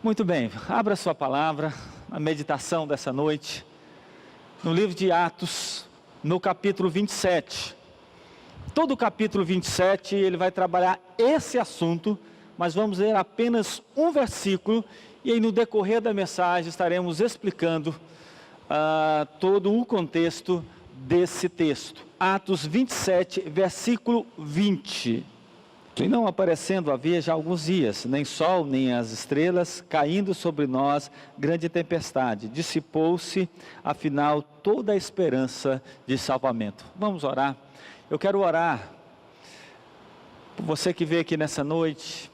Muito bem, abra sua palavra, a meditação dessa noite, no livro de Atos, no capítulo 27. Todo o capítulo 27, ele vai trabalhar esse assunto, mas vamos ler apenas um versículo, e aí no decorrer da mensagem estaremos explicando todo o contexto desse texto. Atos 27, versículo 20. E não aparecendo havia já alguns dias, nem sol, nem as estrelas, caindo sobre nós grande tempestade. Dissipou-se, afinal, toda a esperança de salvamento. Vamos orar. Eu quero orar por você que veio aqui nessa noite.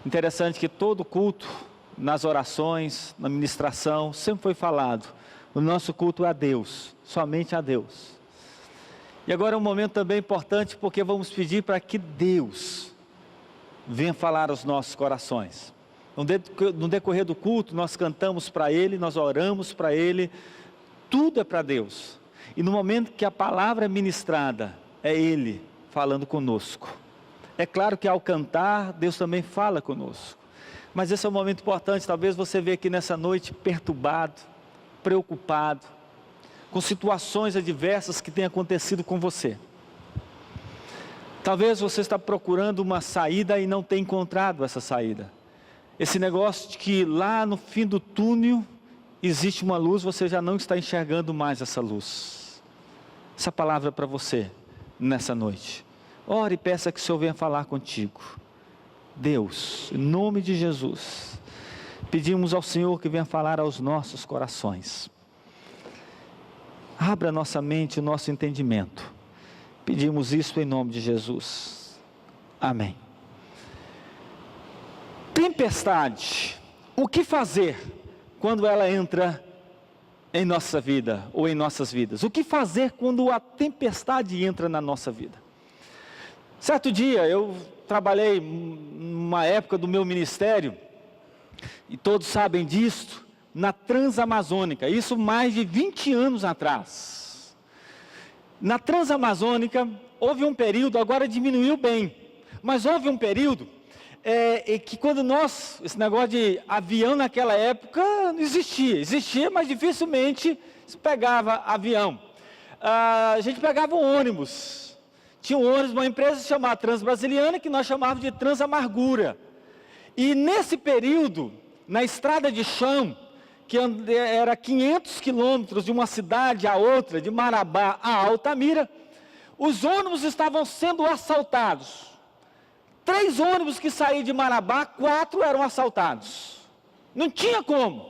Interessante que todo culto, nas orações, na ministração, sempre foi falado: o nosso culto é a Deus, somente a Deus. E agora é um momento também importante, porque vamos pedir para que Deus venha falar aos nossos corações. No decorrer do culto, nós cantamos para Ele, nós oramos para Ele, tudo é para Deus. E no momento que a palavra é ministrada, é Ele falando conosco. É claro que ao cantar, Deus também fala conosco. Mas esse é um momento importante. Talvez você veja aqui nessa noite perturbado, preocupado, com situações adversas que têm acontecido com você. Talvez você está procurando uma saída e não tenha encontrado essa saída. Esse negócio de que lá no fim do túnel existe uma luz, você já não está enxergando mais essa luz. Essa palavra é para você nessa noite. Ore e peça que o Senhor venha falar contigo. Deus, em nome de Jesus, pedimos ao Senhor que venha falar aos nossos corações. Abra nossa mente e o nosso entendimento. Pedimos isso em nome de Jesus. Amém. Tempestade. O que fazer quando ela entra em nossa vida ou em nossas vidas? O que fazer quando a tempestade entra na nossa vida? Certo dia eu trabalhei numa época do meu ministério, e todos sabem disso, na Transamazônica, isso mais de 20 anos atrás. Na Transamazônica, houve um período, agora diminuiu bem, mas houve um período que quando esse negócio de avião naquela época não existia, mas dificilmente se pegava avião. A gente pegava um ônibus, tinha um ônibus, uma empresa chamada Transbrasiliana, que nós chamávamos de Transamargura. E nesse período, na estrada de chão, que era 500 quilômetros de uma cidade a outra, de Marabá a Altamira, os ônibus estavam sendo assaltados. 3 ônibus que saíam de Marabá, 4 eram assaltados. Não tinha como.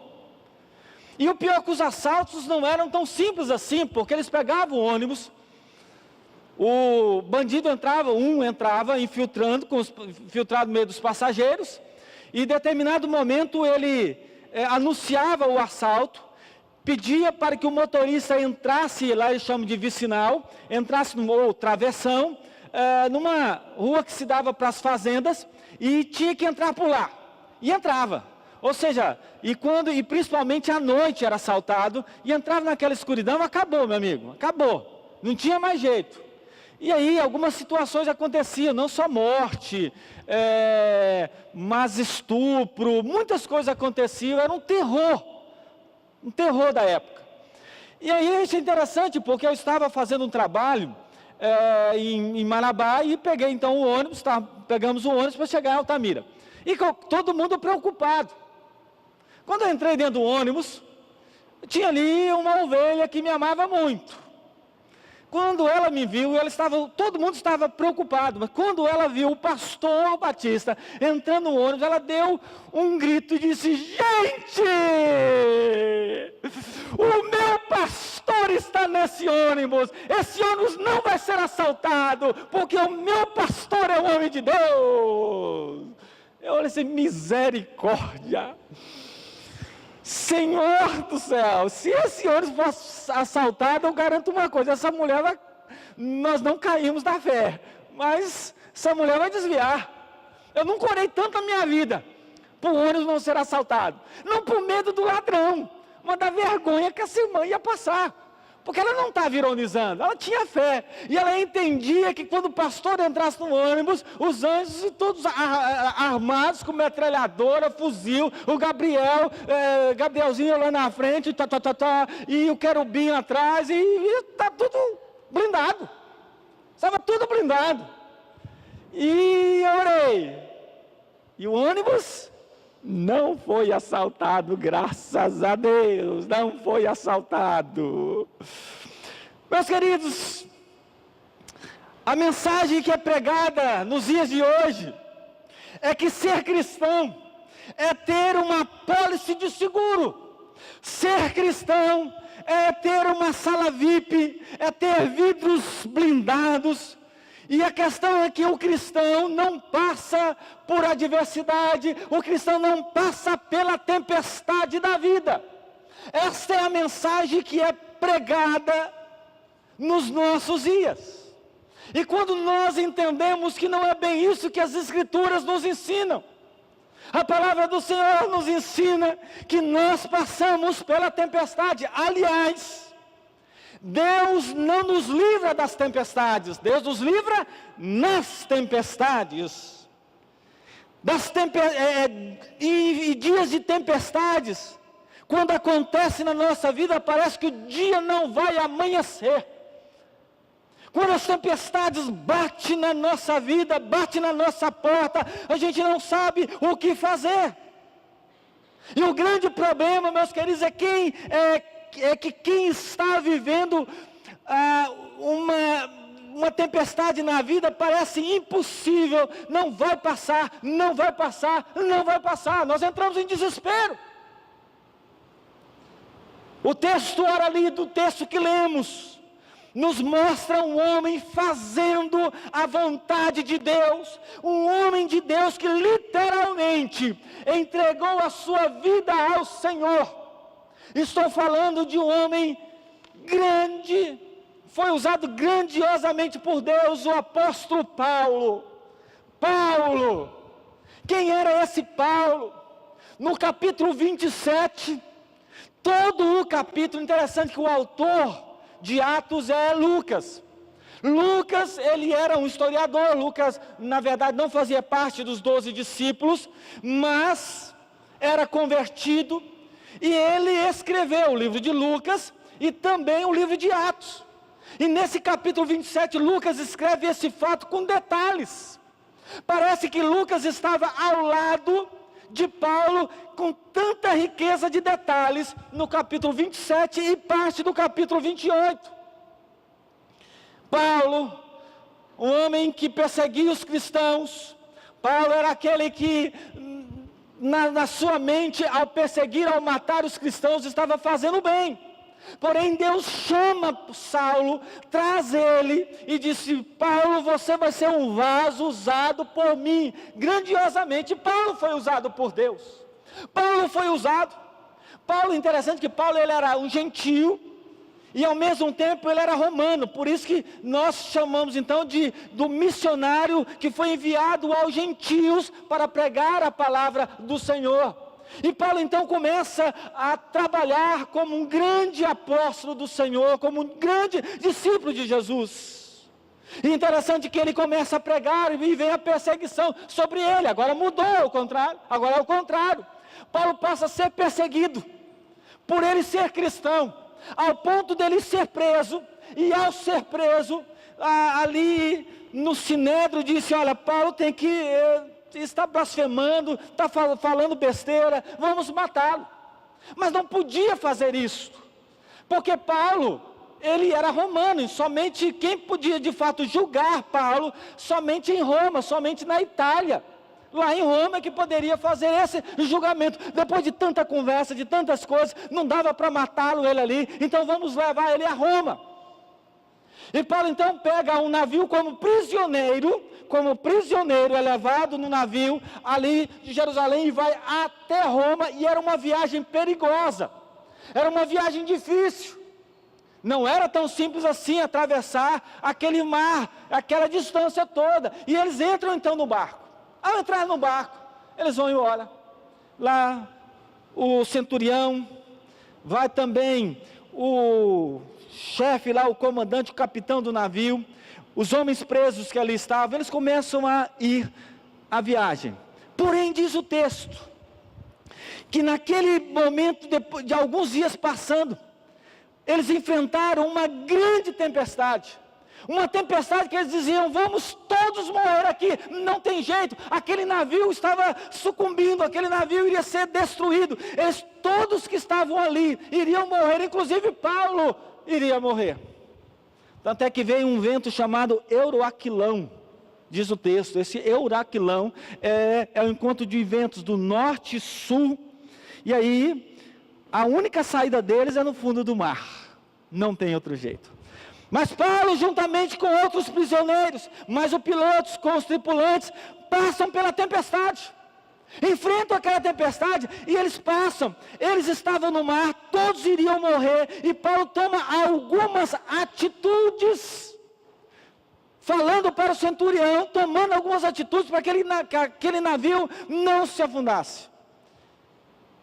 E o pior é que os assaltos não eram tão simples assim, porque eles pegavam o ônibus, o bandido entrava infiltrado no meio dos passageiros, e em determinado momento ele anunciava o assalto, pedia para que o motorista entrasse, lá eles chamam de vicinal, entrasse no travessão, numa rua que se dava para as fazendas, e tinha que entrar por lá, e entrava. Ou seja, e principalmente à noite era assaltado, e entrava naquela escuridão, acabou, meu amigo, acabou, não tinha mais jeito. E aí algumas situações aconteciam, não só morte, mas estupro, muitas coisas aconteciam, era um terror da época. E aí isso é interessante, porque eu estava fazendo um trabalho em Marabá, e peguei então o ônibus, pegamos o ônibus para chegar em Altamira. E todo mundo preocupado. Quando eu entrei dentro do ônibus, tinha ali uma ovelha que me amava muito. Quando ela me viu, todo mundo estava preocupado, mas quando ela viu o pastor Batista entrando no ônibus, ela deu um grito e disse: gente, o meu pastor está nesse ônibus, esse ônibus não vai ser assaltado, porque o meu pastor é o homem de Deus. Eu olhei assim: misericórdia, Senhor do céu, se esse ônibus for assaltado, eu garanto uma coisa: essa mulher nós não caímos da fé, mas essa mulher vai desviar. Eu nunca orei tanto na minha vida para o ônibus não ser assaltado, não por medo do ladrão, mas da vergonha que essa irmã ia passar, Porque ela não estava ironizando, ela tinha fé. E ela entendia que quando o pastor entrasse no ônibus, os anjos todos armados com metralhadora, fuzil, o Gabrielzinho lá na frente, e o querubim atrás, e está tudo blindado. Estava tudo blindado. E eu orei. E o ônibus não foi assaltado, graças a Deus, não foi assaltado. Meus queridos, a mensagem que é pregada nos dias de hoje é que ser cristão é ter uma pólice de seguro. Ser cristão é ter uma sala VIP, é ter vidros blindados. E a questão é que o cristão não passa por adversidade, o cristão não passa pela tempestade da vida. Esta é a mensagem que é pregada nos nossos dias. E quando nós entendemos que não é bem isso que as Escrituras nos ensinam, a palavra do Senhor nos ensina que nós passamos pela tempestade. Aliás, Deus não nos livra das tempestades, Deus nos livra nas tempestades. E dias de tempestades, quando acontece na nossa vida, parece que o dia não vai amanhecer. Quando as tempestades batem na nossa vida, batem na nossa porta, a gente não sabe o que fazer. E o grande problema, meus queridos, é que quem está vivendo uma tempestade na vida parece impossível, não vai passar, não vai passar, não vai passar. Nós entramos em desespero. O texto ora lido, o texto que lemos, nos mostra um homem fazendo a vontade de Deus, um homem de Deus que literalmente entregou a sua vida ao Senhor. Estou falando de um homem grande, foi usado grandiosamente por Deus, o apóstolo Paulo. Paulo, quem era esse Paulo? No capítulo 27, todo o capítulo, interessante que o autor de Atos é Lucas. Lucas, ele era um historiador. Lucas, na verdade, não fazia parte dos 12 discípulos, mas era convertido. E ele escreveu o livro de Lucas e também o livro de Atos. E nesse capítulo 27, Lucas escreve esse fato com detalhes. Parece que Lucas estava ao lado de Paulo com tanta riqueza de detalhes no capítulo 27 e parte do capítulo 28. Paulo, um homem que perseguia os cristãos. Paulo era aquele que na sua mente, ao perseguir, ao matar os cristãos, estava fazendo bem. Porém Deus chama Saulo, traz ele e disse: Paulo, você vai ser um vaso usado por mim. Grandiosamente, Paulo foi usado por Deus. Paulo foi usado. Paulo, interessante que Paulo, ele era um gentio e ao mesmo tempo ele era romano. Por isso que nós chamamos então do missionário que foi enviado aos gentios para pregar a palavra do Senhor. E Paulo então começa a trabalhar como um grande apóstolo do Senhor, como um grande discípulo de Jesus. E interessante que ele começa a pregar e vem a perseguição sobre ele. Agora mudou ao contrário, agora é o contrário. Paulo passa a ser perseguido por ele ser cristão, ao ponto dele ser preso. E ao ser preso, ali no Sinédrio disse: olha, Paulo tem que... está blasfemando, está falando besteira, vamos matá-lo. Mas não podia fazer isso, porque Paulo, ele era romano, e somente quem podia de fato julgar Paulo, somente em Roma, somente na Itália. Lá em Roma que poderia fazer esse julgamento. Depois de tanta conversa, de tantas coisas, não dava para matá-lo ele ali, então vamos levar ele a Roma. E Paulo então pega um navio como prisioneiro, é levado no navio ali de Jerusalém e vai até Roma, e era uma viagem perigosa, era uma viagem difícil, não era tão simples assim atravessar aquele mar, aquela distância toda. E eles entram então no barco. Ao entrar no barco, eles vão embora. Lá o centurião, vai também o chefe lá, o comandante, o capitão do navio, os homens presos que ali estavam, eles começam a ir à viagem. Porém, diz o texto, que naquele momento, depois de alguns dias passando, eles enfrentaram uma grande tempestade. Uma tempestade que eles diziam, vamos todos morrer aqui, não tem jeito. Aquele navio estava sucumbindo, aquele navio iria ser destruído. Eles, todos que estavam ali, iriam morrer, inclusive Paulo iria morrer. Tanto é que veio um vento chamado Euraquilão, diz o texto. Esse Euraquilão é o encontro de ventos do norte e sul. E aí, a única saída deles é no fundo do mar. Não tem outro jeito. Mas Paulo, juntamente com outros prisioneiros, mais os pilotos, com os tripulantes, passam pela tempestade. Enfrentam aquela tempestade e eles passam. Eles estavam no mar, todos iriam morrer. E Paulo toma algumas atitudes, falando para o centurião, tomando algumas atitudes para que aquele navio não se afundasse.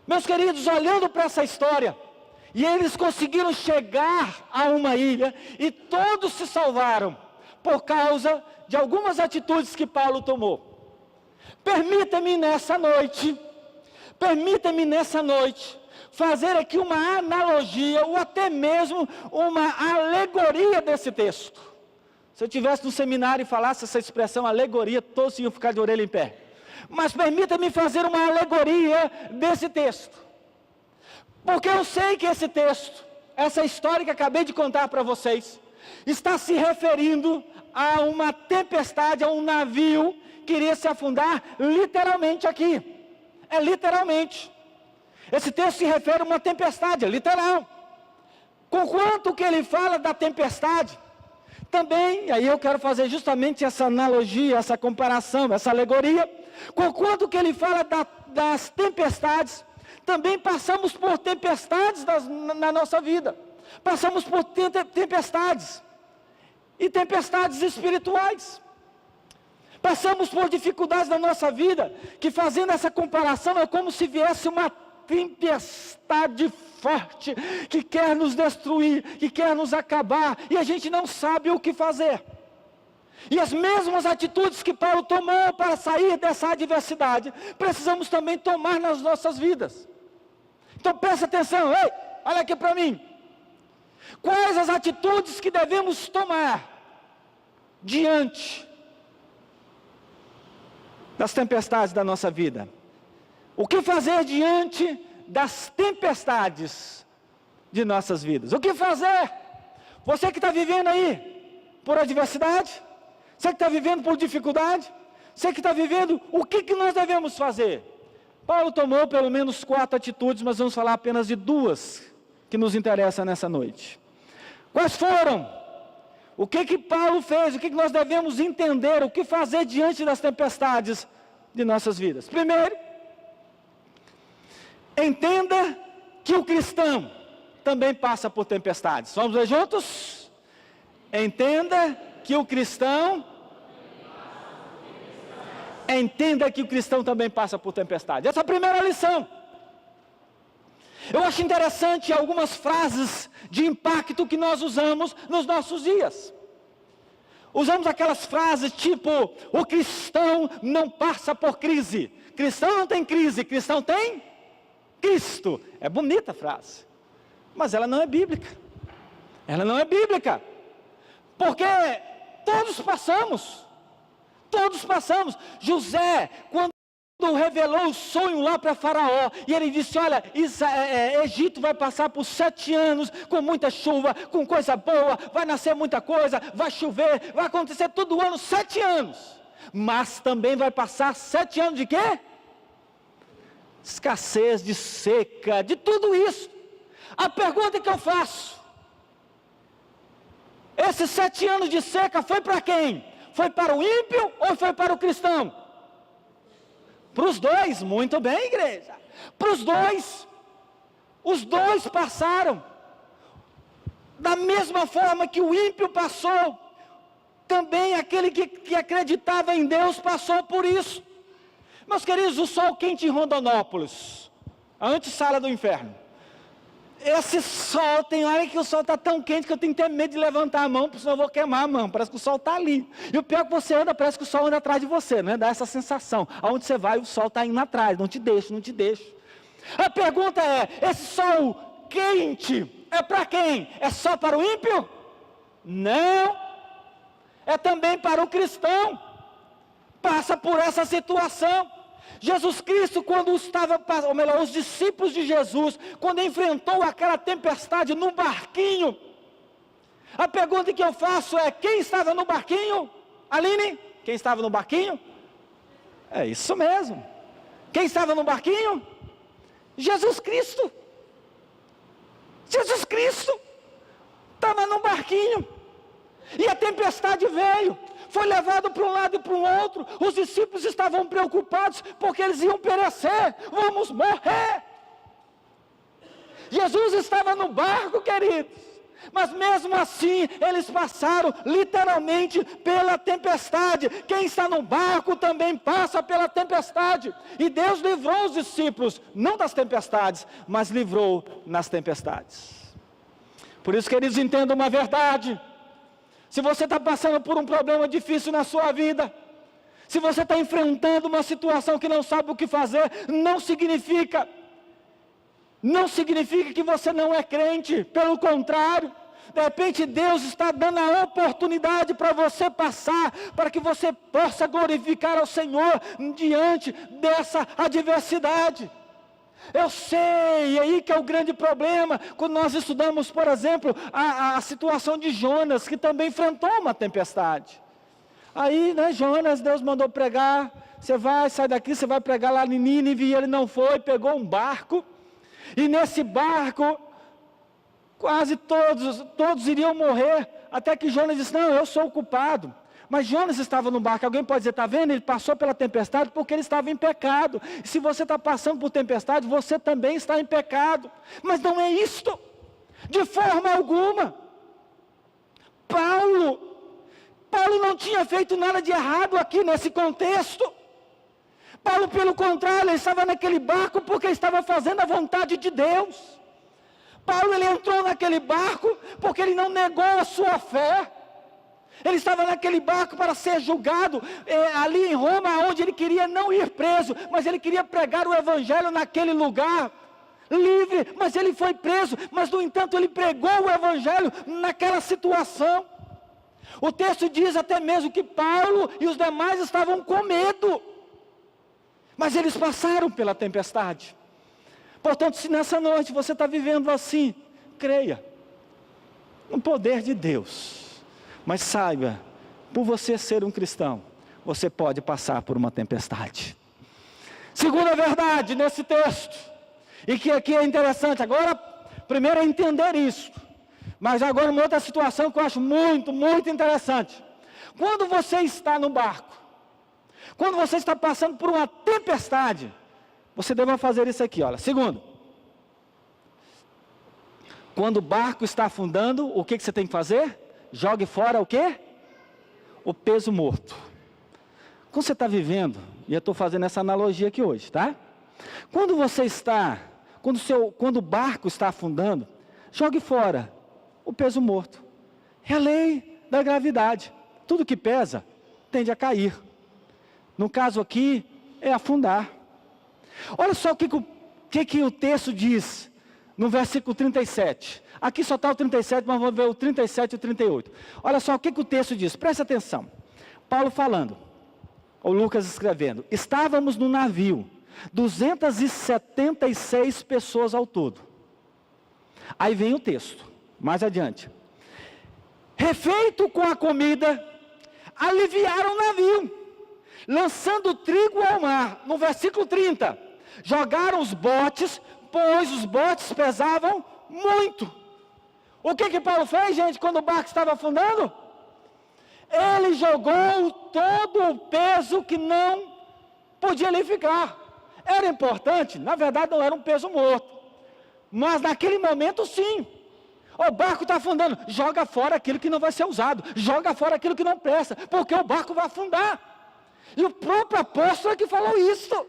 Meus queridos, olhando para essa história, e eles conseguiram chegar a uma ilha, e todos se salvaram, por causa de algumas atitudes que Paulo tomou. Permita-me nessa noite, fazer aqui uma analogia, ou até mesmo uma alegoria desse texto. Se eu estivesse no seminário e falasse essa expressão alegoria, todos iam ficar de orelha em pé. Mas permita-me fazer uma alegoria desse texto. Porque eu sei que esse texto, essa história que acabei de contar para vocês, está se referindo a uma tempestade, a um navio que iria se afundar literalmente aqui. É literalmente. Esse texto se refere a uma tempestade, é literal. Conquanto que ele fala da tempestade, também, aí eu quero fazer justamente essa analogia, essa comparação, essa alegoria. Conquanto que ele fala das tempestades, também passamos por tempestades na nossa vida. Passamos por tempestades. E tempestades espirituais. Passamos por dificuldades na nossa vida, que fazendo essa comparação é como se viesse uma tempestade forte, que quer nos destruir, que quer nos acabar, e a gente não sabe o que fazer. E as mesmas atitudes que Paulo tomou para sair dessa adversidade, precisamos também tomar nas nossas vidas. Então presta atenção, ei, olha aqui para mim. Quais as atitudes que devemos tomar diante das tempestades da nossa vida? O que fazer diante das tempestades de nossas vidas? O que fazer? Você que está vivendo aí por adversidade, você que está vivendo por dificuldade, você que está vivendo, o que nós devemos fazer? Paulo tomou pelo menos 4 atitudes, mas vamos falar apenas de 2 que nos interessam nessa noite. Quais foram? O que Paulo fez? O que nós devemos entender? O que fazer diante das tempestades de nossas vidas? Primeiro, entenda que o cristão também passa por tempestades. Vamos ler juntos? Entenda que o cristão também passa por tempestade. Essa é a primeira lição. Eu acho interessante algumas frases de impacto que nós usamos nos nossos dias. Usamos aquelas frases tipo, o cristão não passa por crise. Cristão não tem crise, cristão tem Cristo. É bonita a frase, mas ela não é bíblica. Ela não é bíblica. Porque todos passamos. Todos passamos. José, quando revelou o sonho lá para Faraó, e ele disse, olha, Egito vai passar por 7 anos, com muita chuva, com coisa boa, vai nascer muita coisa, vai chover, vai acontecer todo ano, 7 anos, mas também vai passar 7 anos de quê? Escassez, de seca, de tudo isso. A pergunta que eu faço, esses 7 anos de seca foi para quem? Foi para o ímpio ou foi para o cristão? Para os dois, muito bem, igreja. Para os dois. Os dois passaram. Da mesma forma que o ímpio passou, também aquele que acreditava em Deus passou por isso. Meus queridos, o sol quente em Rondonópolis, a antessala do inferno. esse sol, tem hora que o sol está tão quente que eu tenho que ter medo de levantar a mão, porque senão eu vou queimar a mão. Parece que o sol está ali. E o pior é que você anda, parece que o sol anda atrás de você, né? Dá essa sensação. Aonde você vai, o sol está indo atrás, não te deixa, não te deixa. A pergunta é, esse sol quente é para quem? É só para o ímpio? Não. É também para o cristão. Passa por essa situação. Jesus Cristo, quando estava, ou melhor, os discípulos de Jesus, quando enfrentou aquela tempestade no barquinho, a pergunta que eu faço é, quem estava no barquinho? Aline, quem estava no barquinho? É isso mesmo. Quem estava no barquinho? Jesus Cristo. Jesus Cristo estava no barquinho, e a tempestade veio, foi levado para um lado e para o outro. Os discípulos estavam preocupados, porque eles iam perecer, vamos morrer. Jesus estava no barco, queridos, mas mesmo assim, eles passaram literalmente pela tempestade. Quem está no barco também passa pela tempestade, e Deus livrou os discípulos, não das tempestades, mas livrou nas tempestades. Por isso, queridos, entendam uma verdade. Se você está passando por um problema difícil na sua vida, se você está enfrentando uma situação que não sabe o que fazer, não significa que você não é crente. Pelo contrário, de repente Deus está dando a oportunidade para você passar, para que você possa glorificar ao Senhor diante dessa adversidade. Eu sei, e aí que é o grande problema, quando nós estudamos, por exemplo, a situação de Jonas, que também enfrentou uma tempestade. Aí, né, Jonas, Deus mandou pregar, você vai, sai daqui, você vai pregar lá em Nínive, e ele não foi, pegou um barco, e nesse barco, quase todos iriam morrer, até que Jonas disse, não, eu sou o culpado. Mas Jonas estava no barco. Alguém pode dizer, está vendo? Ele passou pela tempestade porque ele estava em pecado. E se você está passando por tempestade, você também está em pecado. Mas não é isto, de forma alguma. Paulo não tinha feito nada de errado aqui nesse contexto. Paulo, pelo contrário, ele estava naquele barco porque estava fazendo a vontade de Deus. Paulo, ele entrou naquele barco porque ele não negou a sua fé. Ele estava naquele barco para ser julgado ali em Roma, onde ele queria não ir preso, mas ele queria pregar o evangelho naquele lugar, livre, mas ele foi preso, mas no entanto ele pregou o evangelho naquela situação. O texto diz até mesmo que Paulo e os demais estavam com medo, mas eles passaram pela tempestade. Portanto, se nessa noite você está vivendo assim, creia no poder de Deus. Mas saiba, por você ser um cristão, você pode passar por uma tempestade. Segunda verdade nesse texto, e que aqui é interessante, agora, primeiro é entender isso, mas agora uma outra situação que eu acho muito, muito interessante. Quando você está no barco, quando você está passando por uma tempestade, você deve fazer isso aqui, olha. Segundo, quando o barco está afundando, o que você tem que fazer? Jogue fora o quê? O peso morto. Quando você está vivendo, e eu estou fazendo essa analogia aqui hoje, tá? Quando o barco está afundando, jogue fora o peso morto. É a lei da gravidade. Tudo que pesa tende a cair. No caso aqui, é afundar. Olha só o que o texto diz no versículo 37. Aqui só está o 37, mas vamos ver o 37 e o 38. Olha só o que o texto diz, presta atenção. Paulo falando, ou Lucas escrevendo, estávamos no navio, 276 pessoas ao todo. Aí vem o texto, mais adiante. Refeito com a comida, aliviaram o navio, lançando trigo ao mar. No versículo 30, jogaram os botes, pois os botes pesavam muito. O que Paulo fez, gente, quando o barco estava afundando? Ele jogou todo o peso que não podia ali ficar. Era importante? Na verdade não era um peso morto. Mas naquele momento sim. O barco está afundando, joga fora aquilo que não vai ser usado. Joga fora aquilo que não presta, porque o barco vai afundar. E o próprio apóstolo é que falou isso.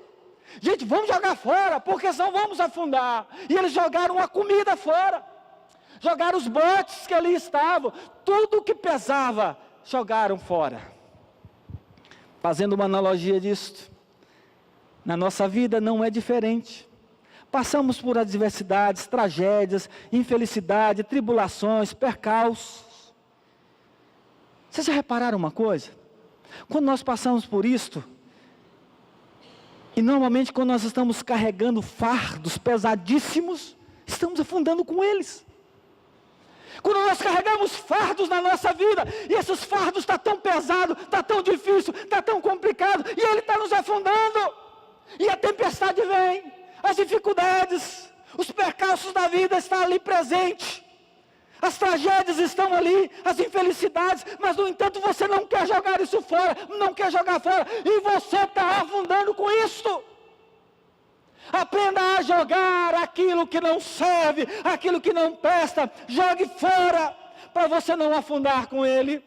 Gente, vamos jogar fora, porque senão vamos afundar. E eles jogaram a comida fora. Jogaram os botes que ali estavam. Tudo que pesava, jogaram fora. Fazendo uma analogia disto, na nossa vida não é diferente. Passamos por adversidades, tragédias, infelicidade, tribulações, percalços. Vocês já repararam uma coisa? Quando nós passamos por isto, e normalmente quando nós estamos carregando fardos pesadíssimos, estamos afundando com eles. Quando nós carregamos fardos na nossa vida, e esses fardos estão tão pesados, está tão difícil, está tão complicado, e ele está nos afundando, e a tempestade vem, as dificuldades, os percalços da vida estão ali presentes, as tragédias estão ali, as infelicidades, mas no entanto você não quer jogar isso fora, não quer jogar fora, e você está afundando com isto. Aprenda a jogar aquilo que não serve, aquilo que não presta, jogue fora, para você não afundar com ele.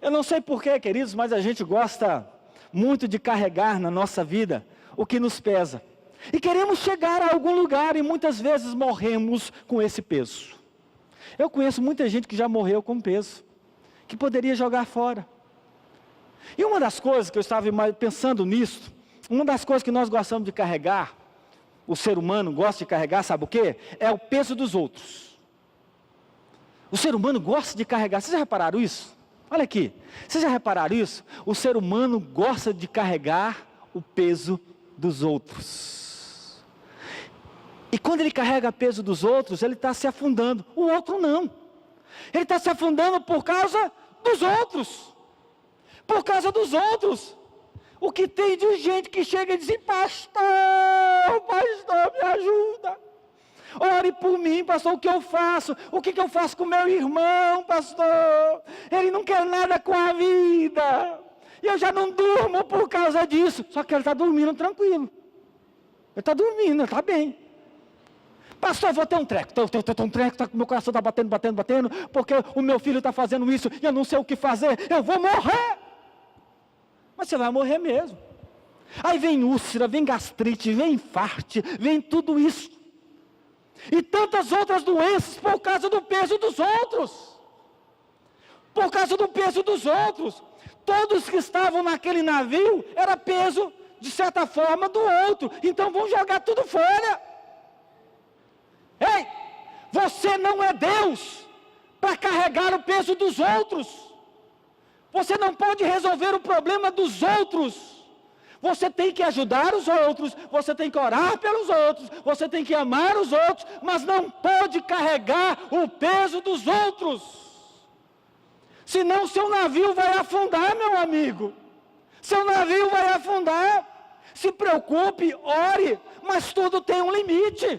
Eu não sei porquê, queridos, mas a gente gosta muito de carregar na nossa vida o que nos pesa. E queremos chegar a algum lugar e muitas vezes morremos com esse peso. Eu conheço muita gente que já morreu com peso, que poderia jogar fora. E uma das coisas que eu estava pensando nisso, uma das coisas que nós gostamos de carregar, o ser humano gosta de carregar, sabe o quê? É o peso dos outros. O ser humano gosta de carregar, vocês já repararam isso? Olha aqui, vocês já repararam isso? O ser humano gosta de carregar o peso dos outros. E quando ele carrega o peso dos outros, ele está se afundando. O outro não. Ele está se afundando por causa dos outros. Por causa dos outros. O que tem de gente que chega e diz: pastor, me ajuda. Ore por mim, pastor, o que eu faço? O que eu faço com meu irmão, pastor? Ele não quer nada com a vida. E eu já não durmo por causa disso. Só que ele está dormindo tranquilo. Ele está dormindo, ele está bem. Pastor, eu vou ter um treco, um treco, meu coração está batendo, porque o meu filho está fazendo isso, e eu não sei o que fazer, eu vou morrer. Mas você vai morrer mesmo. Aí vem úlcera, vem gastrite, vem infarte, vem tudo isso. E tantas outras doenças por causa do peso dos outros. Por causa do peso dos outros. Todos que estavam naquele navio, era peso, de certa forma, do outro. Então vão jogar tudo fora. Ei, você não é Deus para carregar o peso dos outros. Você não pode resolver o problema dos outros. Você tem que ajudar os outros, você tem que orar pelos outros, você tem que amar os outros, mas não pode carregar o peso dos outros. Senão seu navio vai afundar, meu amigo. Seu navio vai afundar. Se preocupe, ore, mas tudo tem um limite.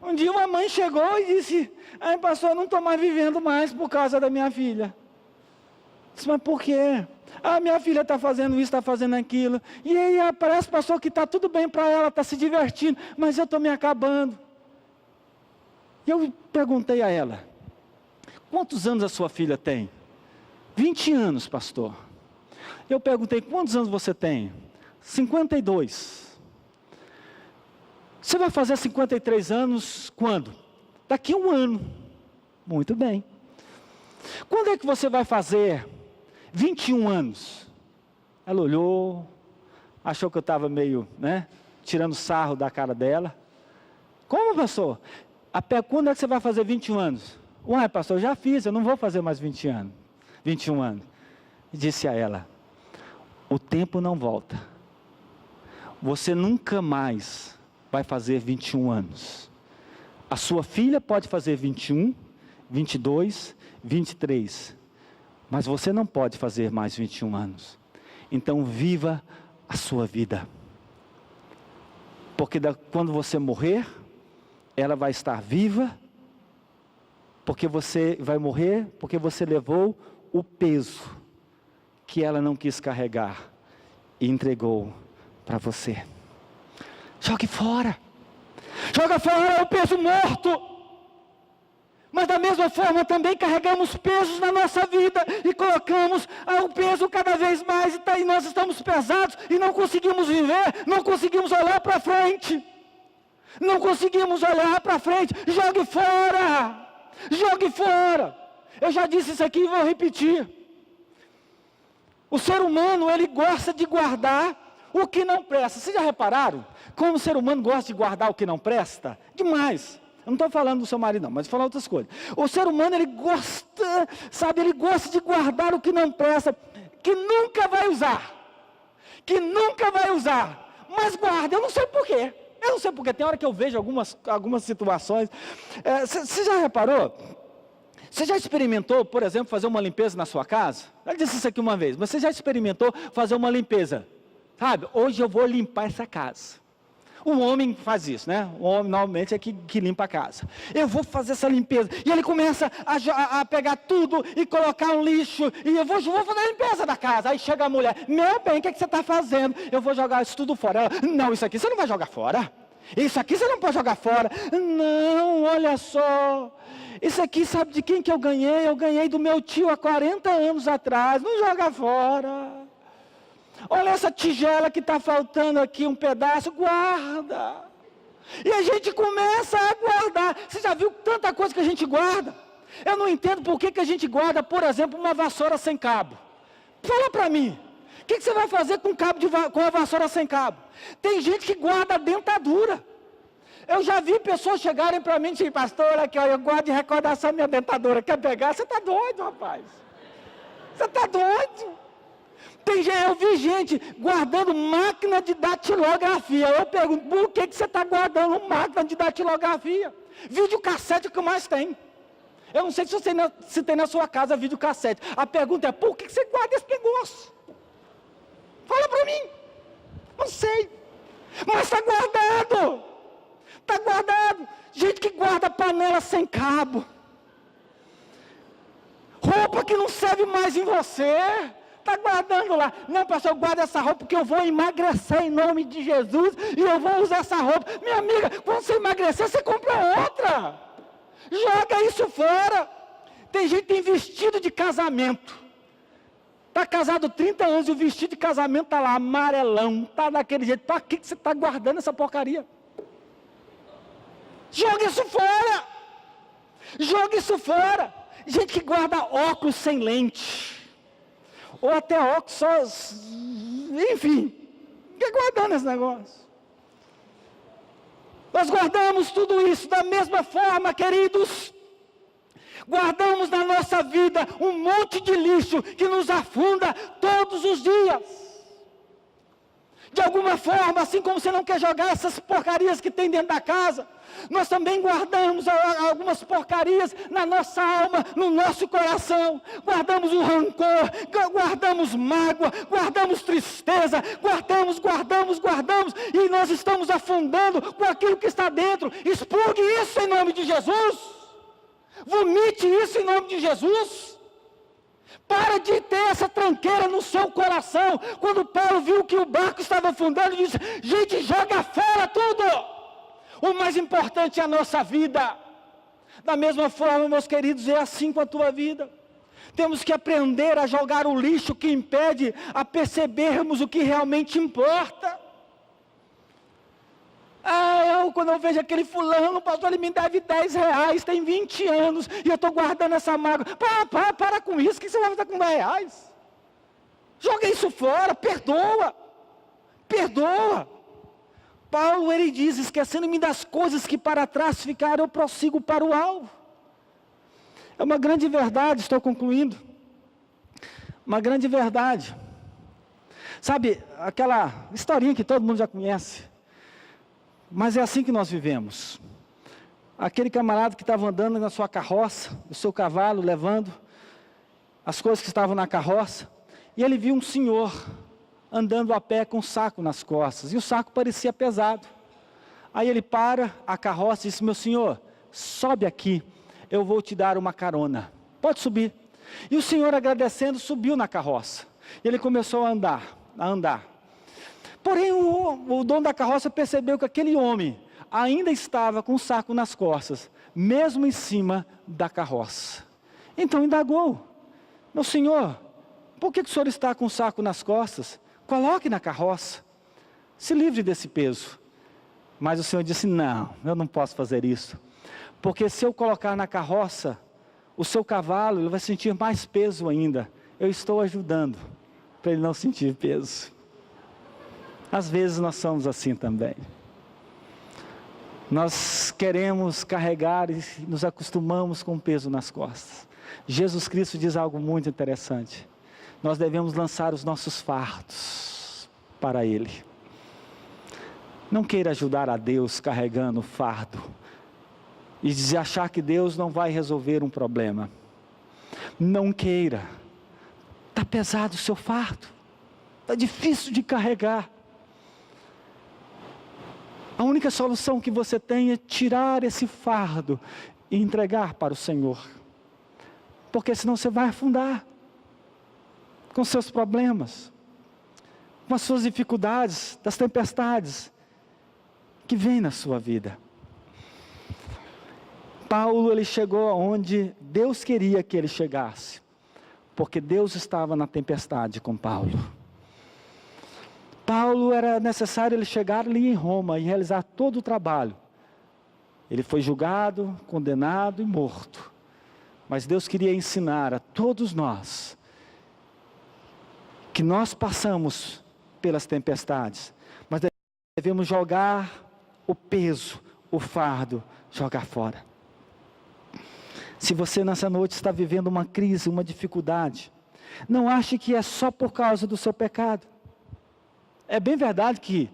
Um dia uma mãe chegou e disse: ai, pastor, eu não estou mais vivendo mais por causa da minha filha. Disse: mas por quê? Ah, minha filha está fazendo isso, está fazendo aquilo. E aí parece, pastor, que está tudo bem para ela, está se divertindo, mas eu estou me acabando. E eu perguntei a ela: quantos anos a sua filha tem? 20 anos, pastor. Eu perguntei: quantos anos você tem? 52. Você vai fazer 53 anos quando? Daqui a um ano. Muito bem. Quando é que você vai fazer 21 anos? Ela olhou, achou que eu estava meio, tirando sarro da cara dela. Como, pastor? Quando é que você vai fazer 21 anos? Ué, pastor, eu já fiz, eu não vou fazer mais 21 anos. E disse a ela: o tempo não volta. Você nunca mais vai fazer 21 anos. A sua filha pode fazer 21, 22, 23. Mas você não pode fazer mais 21 anos. Então viva a sua vida. Porque quando você morrer, ela vai estar viva. Porque você vai morrer, porque você levou o peso que ela não quis carregar e entregou para você. Jogue fora. Joga fora o peso morto. Mas da mesma forma também carregamos pesos na nossa vida e colocamos o peso cada vez mais e nós estamos pesados e não conseguimos viver, não conseguimos olhar para frente. Não conseguimos olhar para frente. Jogue fora! Jogue fora! Eu já disse isso aqui e vou repetir. O ser humano, ele gosta de guardar o que não presta. Vocês já repararam como o ser humano gosta de guardar o que não presta? Demais. Eu não estou falando do seu marido não, mas vou falar outras coisas. O ser humano, ele gosta, sabe, ele gosta de guardar o que não presta, que nunca vai usar. Que nunca vai usar. Mas guarda, eu não sei porquê. Eu não sei porquê, tem hora que eu vejo algumas situações. Você já reparou? Você já experimentou, por exemplo, fazer uma limpeza na sua casa? Eu disse isso aqui uma vez, mas você já experimentou fazer uma limpeza? Sabe, hoje eu vou limpar essa casa. Um homem faz isso, né? O homem normalmente é que limpa a casa. Eu vou fazer essa limpeza. E ele começa a pegar tudo e colocar um lixo. E eu vou fazer a limpeza da casa. Aí chega a mulher, meu bem, o que você está fazendo? Eu vou jogar isso tudo fora. Ela, não, isso aqui você não vai jogar fora. Isso aqui você não pode jogar fora. Não, olha só. Isso aqui sabe de quem que eu ganhei? Eu ganhei do meu tio há 40 anos atrás. Não joga fora. Olha essa tigela que está faltando aqui, um pedaço, guarda. E a gente começa a guardar. Você já viu tanta coisa que a gente guarda? Eu não entendo por que a gente guarda, por exemplo, uma vassoura sem cabo. Fala para mim. O que você vai fazer com a vassoura sem cabo? Tem gente que guarda a dentadura. Eu já vi pessoas chegarem para mim e dizer, pastor, aqui, ó, eu guardo de recordação minha dentadura. Quer pegar? Você está doido, rapaz. Você está doido. Eu vi gente guardando máquina de datilografia. Eu pergunto, por que você está guardando máquina de datilografia? Videocassete é o que mais tem. Eu não sei se tem na sua casa videocassete. A pergunta é, por que você guarda esse negócio? Fala para mim. Não sei. Mas está guardado. Está guardado. Gente que guarda panela sem cabo. Roupa que não serve mais em você. Está guardando lá. Não, pastor, eu guardo essa roupa porque eu vou emagrecer em nome de Jesus e eu vou usar essa roupa. Minha amiga, quando você emagrecer, você compra outra. Joga isso fora. Tem gente que tem vestido de casamento. Está casado 30 anos e o vestido de casamento está lá, amarelão. Está daquele jeito. Para que você está guardando essa porcaria? Joga isso fora. Joga isso fora. Gente que guarda óculos sem lente. Ou até óculos só, enfim, fica guardando esse negócio. Nós guardamos tudo isso da mesma forma, queridos. Guardamos na nossa vida um monte de lixo que nos afunda todos os dias. De alguma forma, assim como você não quer jogar essas porcarias que tem dentro da casa, nós também guardamos algumas porcarias na nossa alma, no nosso coração. Guardamos o rancor, guardamos mágoa, guardamos tristeza, guardamos, e nós estamos afundando com aquilo que está dentro. Expurgue isso em nome de Jesus. Vomite isso em nome de Jesus. Para de ter essa tranqueira no seu coração. Quando Paulo viu que o barco estava afundando, ele disse, gente, joga fora tudo. O mais importante é a nossa vida. Da mesma forma, meus queridos, é assim com a tua vida. Temos que aprender a jogar o lixo que impede a percebermos o que realmente importa. Quando eu vejo aquele fulano, pastor, ele me deve 10 reais, tem 20 anos, e eu estou guardando essa mágoa. Para com isso, o que você vai fazer com 10 reais? Joga isso fora, perdoa. Paulo, ele diz, esquecendo-me das coisas que para trás ficaram, eu prossigo para o alvo. É uma grande verdade, estou concluindo. Uma grande verdade. Sabe, aquela historinha que todo mundo já conhece. Mas é assim que nós vivemos. Aquele camarada que estava andando na sua carroça, o seu cavalo, levando as coisas que estavam na carroça, e ele viu um senhor andando a pé com um saco nas costas, e o saco parecia pesado. Aí ele para a carroça e disse, meu senhor, sobe aqui, eu vou te dar uma carona. Pode subir. E o senhor, agradecendo, subiu na carroça. E ele começou a andar. Porém, o dono da carroça percebeu que aquele homem, ainda estava com o saco nas costas, mesmo em cima da carroça. Então indagou: meu senhor, por que o senhor está com o saco nas costas? Coloque na carroça, se livre desse peso. Mas o Senhor disse: não, eu não posso fazer isso, porque se eu colocar na carroça, o seu cavalo ele vai sentir mais peso ainda. Eu estou ajudando para ele não sentir peso. Às vezes nós somos assim também. Nós queremos carregar e nos acostumamos com o peso nas costas. Jesus Cristo diz algo muito interessante: nós devemos lançar os nossos fardos para Ele. Não queira ajudar a Deus carregando o fardo e achar que Deus não vai resolver um problema. Não queira. Está pesado o seu fardo, está difícil de carregar. A única solução que você tem é tirar esse fardo e entregar para o Senhor, porque senão você vai afundar com seus problemas, com as suas dificuldades, das tempestades que vêm na sua vida. Paulo, ele chegou aonde Deus queria que ele chegasse, porque Deus estava na tempestade com Paulo. Paulo, era necessário ele chegar ali em Roma e realizar todo o trabalho. Ele foi julgado, condenado e morto. Mas Deus queria ensinar a todos nós que nós passamos pelas tempestades, mas devemos jogar o peso, o fardo, jogar fora. Se você nessa noite está vivendo uma crise, uma dificuldade, não ache que é só por causa do seu pecado. É bem verdade que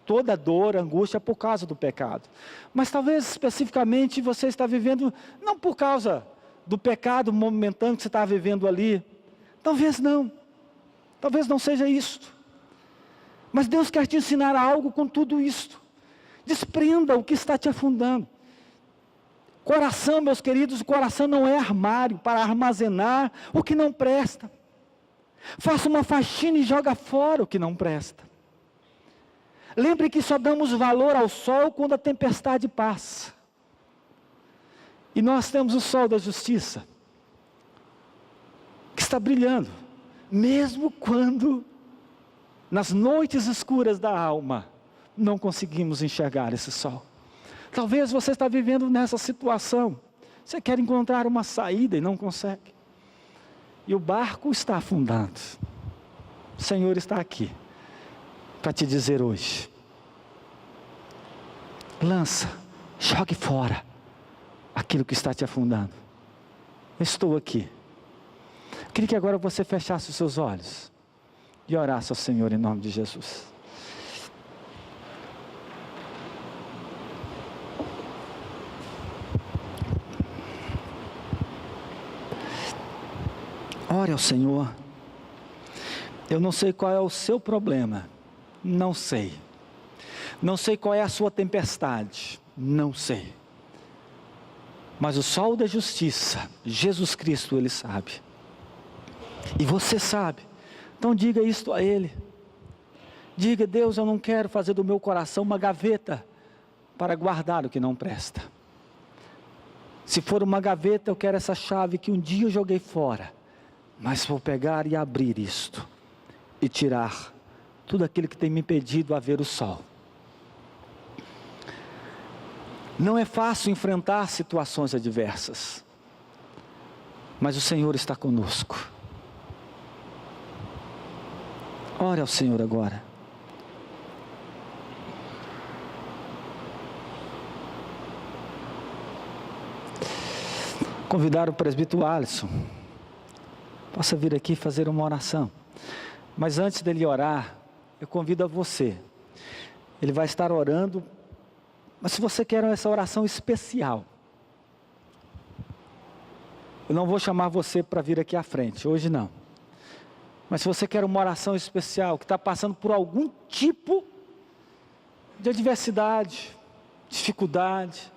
toda dor, angústia é por causa do pecado. Mas talvez especificamente você está vivendo, não por causa do pecado momentâneo que você está vivendo ali. Talvez não. Talvez não seja isto. Mas Deus quer te ensinar algo com tudo isto. Desprenda o que está te afundando. Coração, meus queridos, o coração não é armário para armazenar o que não presta. Faça uma faxina e joga fora o que não presta. Lembre que só damos valor ao sol quando a tempestade passa. E nós temos o sol da justiça, que está brilhando, mesmo quando, nas noites escuras da alma, não conseguimos enxergar esse sol. Talvez você está vivendo nessa situação. Você quer encontrar uma saída e não consegue. E o barco está afundando. O Senhor está aqui para te dizer hoje: lança, jogue fora aquilo que está te afundando. Eu estou aqui. Eu queria que agora você fechasse os seus olhos e orasse ao Senhor em nome de Jesus. Ore ao Senhor. Eu não sei qual é o seu problema, não sei. Não sei qual é a sua tempestade, não sei. Mas o sol da justiça, Jesus Cristo, Ele sabe. E você sabe. Então diga isto a Ele. Diga: Deus, eu não quero fazer do meu coração uma gaveta para guardar o que não presta. Se for uma gaveta, eu quero essa chave que um dia eu joguei fora. Mas vou pegar e abrir isto, e tirar tudo aquilo que tem me impedido a ver o sol. Não é fácil enfrentar situações adversas, mas o Senhor está conosco. Ore ao Senhor agora. Convidar o presbítero Alisson, possa vir aqui fazer uma oração. Mas antes dele orar, eu convido a você. Ele vai estar orando, mas se você quer essa oração especial, eu não vou chamar você para vir aqui à frente, hoje não. Mas se você quer uma oração especial, que está passando por algum tipo de adversidade, dificuldade,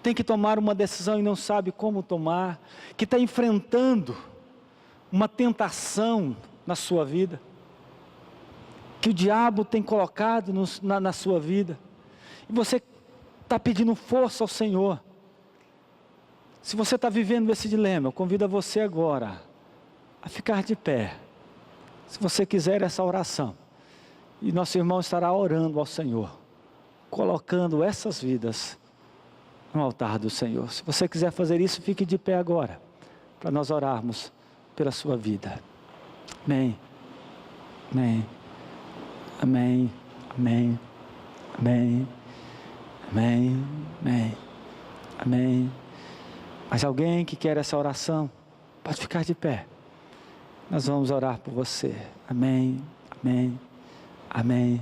tem que tomar uma decisão e não sabe como tomar, que está enfrentando uma tentação na sua vida, que o diabo tem colocado na sua vida, e você está pedindo força ao Senhor. Se você está vivendo esse dilema, eu convido a você agora a ficar de pé. Se você quiser essa oração, e nosso irmão estará orando ao Senhor, colocando essas vidas no altar do Senhor. Se você quiser fazer isso, fique de pé agora, para nós orarmos pela sua vida. Amém. Amém. Amém. Amém. Amém. Amém. Amém. Amém. Mas alguém que quer essa oração, pode ficar de pé. Nós vamos orar por você. Amém. Amém. Amém.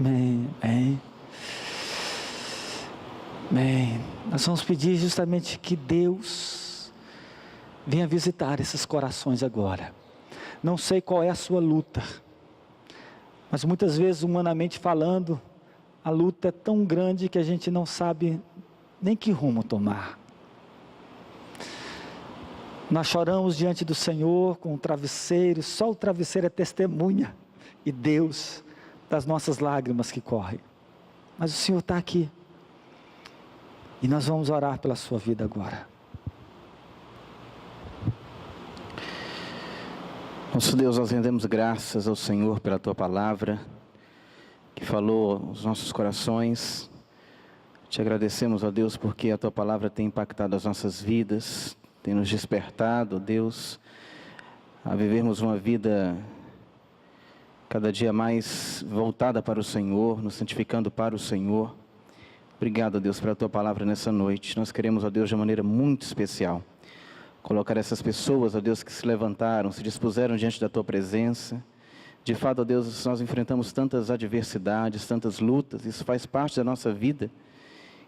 Amém. Amém. Amém. Nós vamos pedir justamente que Deus venha visitar esses corações agora. Não sei qual é a sua luta, mas muitas vezes, humanamente falando, a luta é tão grande que a gente não sabe nem que rumo tomar. Nós choramos diante do Senhor com o travesseiro, só o travesseiro é testemunha, e Deus, das nossas lágrimas que correm. Mas o Senhor está aqui, e nós vamos orar pela sua vida agora. Nosso Deus, nós rendemos graças ao Senhor pela Tua Palavra, que falou aos nossos corações. Te agradecemos, ó Deus, porque a Tua Palavra tem impactado as nossas vidas, tem nos despertado, Deus, a vivermos uma vida cada dia mais voltada para o Senhor, nos santificando para o Senhor. Obrigado, Deus, pela Tua Palavra nessa noite. Nós queremos, ó Deus, de maneira muito especial, colocar essas pessoas, ó Deus, que se levantaram, se dispuseram diante da Tua presença. De fato, ó Deus, nós enfrentamos tantas adversidades, tantas lutas, isso faz parte da nossa vida,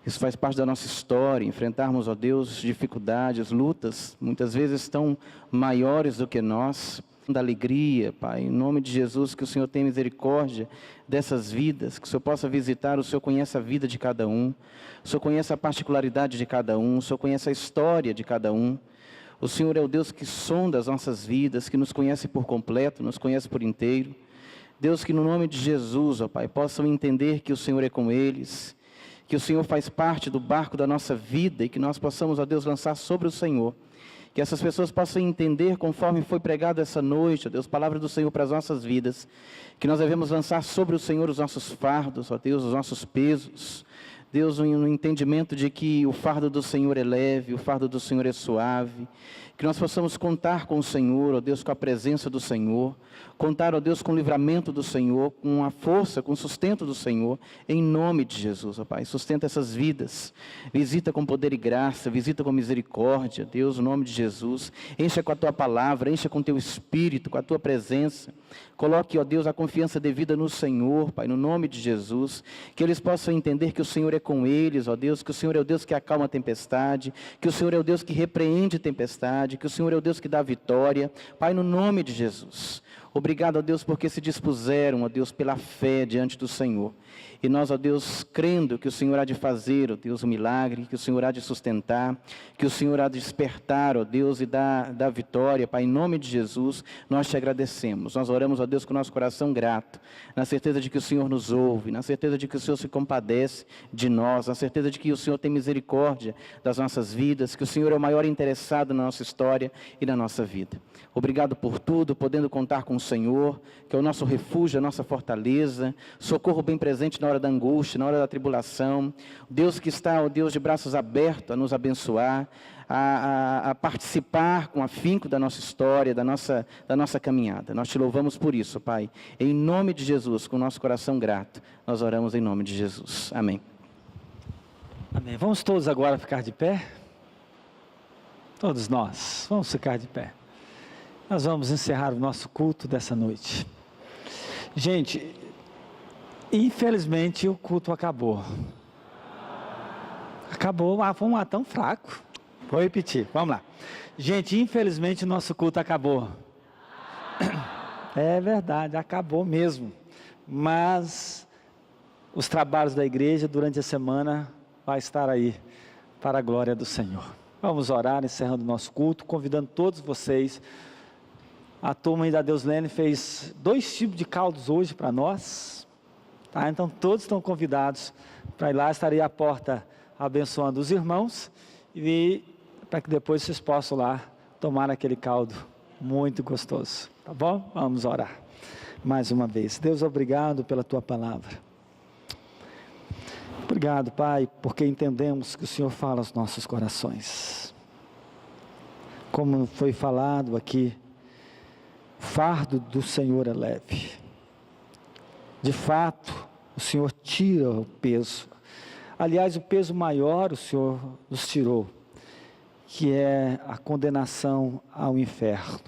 isso faz parte da nossa história, enfrentarmos, ó Deus, dificuldades, lutas, muitas vezes tão maiores do que nós, da alegria, Pai, em nome de Jesus, que o Senhor tenha misericórdia dessas vidas, que o Senhor possa visitar, o Senhor conhece a vida de cada um, o Senhor conhece a particularidade de cada um, o Senhor conhece a história de cada um. O Senhor é o Deus que sonda as nossas vidas, que nos conhece por completo, nos conhece por inteiro. Deus, que no nome de Jesus, ó Pai, possam entender que o Senhor é com eles, que o Senhor faz parte do barco da nossa vida e que nós possamos, ó Deus, lançar sobre o Senhor. Que essas pessoas possam entender, conforme foi pregado essa noite, ó Deus, palavra do Senhor para as nossas vidas, que nós devemos lançar sobre o Senhor os nossos fardos, ó Deus, os nossos pesos. Deus, no entendimento de que o fardo do Senhor é leve, o fardo do Senhor é suave, que nós possamos contar com o Senhor, ó Deus, com a presença do Senhor, contar, ó Deus, com o livramento do Senhor, com a força, com o sustento do Senhor, em nome de Jesus, ó Pai, sustenta essas vidas, visita com poder e graça, visita com misericórdia, Deus, no nome de Jesus, encha com a Tua Palavra, encha com o Teu Espírito, com a Tua presença, coloque, ó Deus, a confiança devida no Senhor, Pai, no nome de Jesus, que eles possam entender que o Senhor é com eles, ó Deus, que o Senhor é o Deus que acalma a tempestade, que o Senhor é o Deus que repreende a tempestade, que o Senhor é o Deus que dá vitória, Pai, no nome de Jesus. Obrigado, ó Deus, porque se dispuseram, ó Deus, pela fé diante do Senhor. E nós, ó Deus, crendo que o Senhor há de fazer, ó Deus, um milagre, que o Senhor há de sustentar, que o Senhor há de despertar, ó Deus, e dar vitória, Pai, em nome de Jesus, nós te agradecemos. Nós oramos, ó Deus, com o nosso coração grato, na certeza de que o Senhor nos ouve, na certeza de que o Senhor se compadece de nós, na certeza de que o Senhor tem misericórdia das nossas vidas, que o Senhor é o maior interessado na nossa história e na nossa vida. Obrigado por tudo, podendo contar com o Senhor, que é o nosso refúgio, a nossa fortaleza, socorro bem presente na hora da angústia, na hora da tribulação. Deus que está, ó Deus, de braços abertos a nos abençoar, a participar com afinco da nossa história, da nossa caminhada. Nós te louvamos por isso, Pai. Em nome de Jesus, com o nosso coração grato, nós oramos em nome de Jesus. Amém. Amém. Vamos todos agora ficar de pé? Todos nós, vamos ficar de pé. Nós vamos encerrar o nosso culto dessa noite. Gente, infelizmente o culto acabou. Acabou, vamos lá, tão fraco. Vou repetir, vamos lá. Gente, infelizmente o nosso culto acabou. É verdade, acabou mesmo. Mas os trabalhos da igreja durante a semana vai estar aí para a glória do Senhor. Vamos orar, encerrando o nosso culto, convidando todos vocês. A turma aí da Deus Lene fez 2 tipos de caldos hoje para nós, tá? Então todos estão convidados Para ir lá, estarei à porta abençoando os irmãos e para que depois vocês possam lá tomar aquele caldo muito gostoso. Tá bom? Vamos orar. Mais uma vez. Deus, obrigado pela tua palavra. Obrigado, Pai, porque entendemos que o Senhor fala aos nossos corações. Como foi falado aqui, o fardo do Senhor é leve. De fato, o Senhor tira o peso. Aliás, o peso maior o Senhor nos tirou, que é a condenação ao inferno.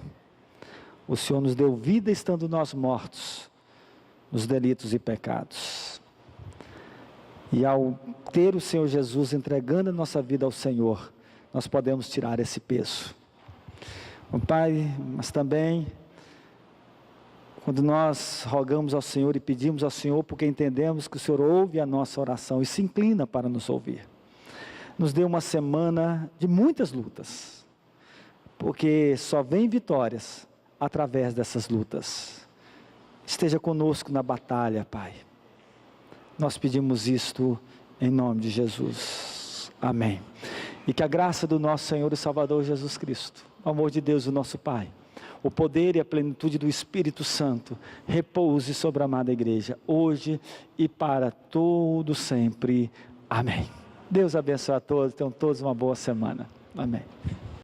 O Senhor nos deu vida estando nós mortos nos delitos e pecados. E ao ter o Senhor Jesus entregando a nossa vida ao Senhor, nós podemos tirar esse peso. Pai, mas também, quando nós rogamos ao Senhor e pedimos ao Senhor, porque entendemos que o Senhor ouve a nossa oração e se inclina para nos ouvir. Nos dê uma semana de muitas lutas, porque só vem vitórias através dessas lutas. Esteja conosco na batalha, Pai. Nós pedimos isto em nome de Jesus. Amém. E que a graça do nosso Senhor e Salvador Jesus Cristo, o amor de Deus, o nosso Pai, o poder e a plenitude do Espírito Santo repouse sobre a amada igreja, hoje e para todo sempre. Amém. Deus abençoe a todos, tenham todos uma boa semana. Amém.